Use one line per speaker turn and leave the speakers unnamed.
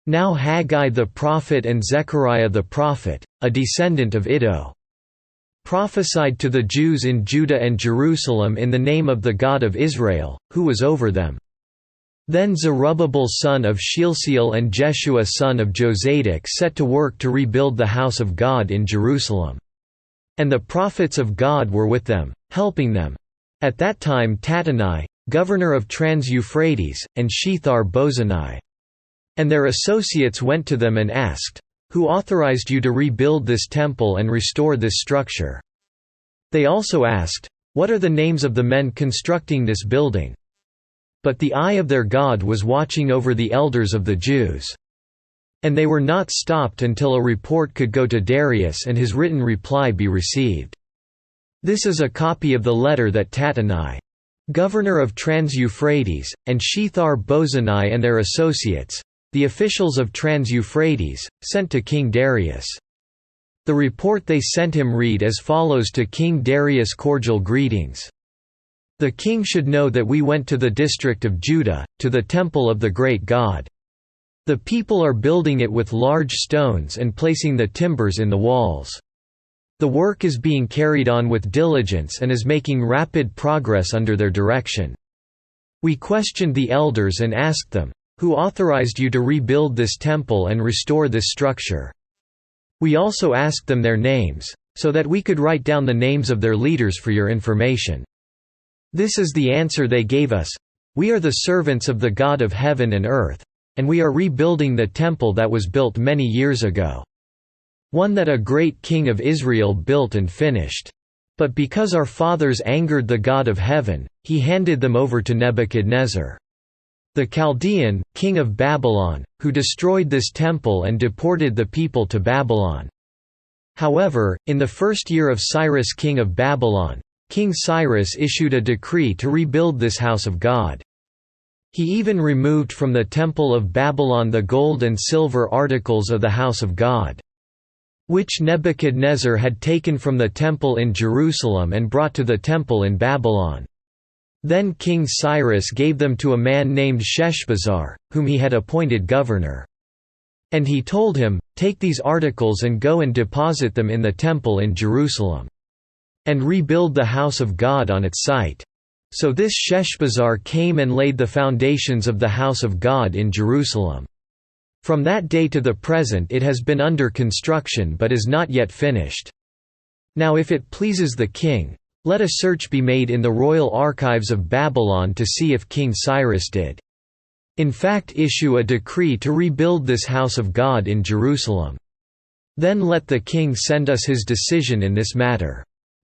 Now Haggai the prophet and Zechariah the prophet, a descendant of Iddo, prophesied to the Jews in Judah and Jerusalem in the name of the God of Israel, who was over them. Then Zerubbabel son of Shealtiel and Jeshua son of Jozadak set to work to rebuild the house of God in Jerusalem. And the prophets of God were with them, helping them. At that time Tattenai, governor of Trans-Euphrates, and Shethar-Bozenai, and their associates went to them and asked, "Who authorized you to rebuild this temple and restore this structure?" They also asked, "What are the names of the men constructing this building?" But the eye of their God was watching over the elders of the Jews. And they were not stopped until a report could go to Darius and his written reply be received. This is a copy of the letter that Tattenai, governor of Trans-Euphrates, and Shethar-Bozenai and their associates, the officials of Trans-Euphrates, sent to King Darius. The report they sent him read as follows to King Darius: cordial greetings. The king should know that we went to the district of Judah, to the temple of the great God. The people are building it with large stones and placing the timbers in the walls. The work is being carried on with diligence and is making rapid progress under their direction. We questioned the elders and asked them, "Who authorized you to rebuild this temple and restore this structure?" We also asked them their names, so that we could write down the names of their leaders for your information. This is the answer they gave us: "We are the servants of the God of heaven and earth, and we are rebuilding the temple that was built many years ago. One that a great king of Israel built and finished. But because our fathers angered the God of heaven, he handed them over to Nebuchadnezzar, the Chaldean, king of Babylon, who destroyed this temple and deported the people to Babylon. However, in the first year of Cyrus king of Babylon, King Cyrus issued a decree to rebuild this house of God. He even removed from the temple of Babylon the gold and silver articles of the house of God, which Nebuchadnezzar had taken from the temple in Jerusalem and brought to the temple in Babylon. Then King Cyrus gave them to a man named Sheshbazzar, whom he had appointed governor. And he told him, "Take these articles and go and deposit them in the temple in Jerusalem, and rebuild the house of God on its site." So this Sheshbazzar came and laid the foundations of the house of God in Jerusalem. From that day to the present it has been under construction but is not yet finished. Now if it pleases the king, let a search be made in the royal archives of Babylon to see if King Cyrus did, in fact, issue a decree to rebuild this house of God in Jerusalem. Then let the king send us his decision in this matter.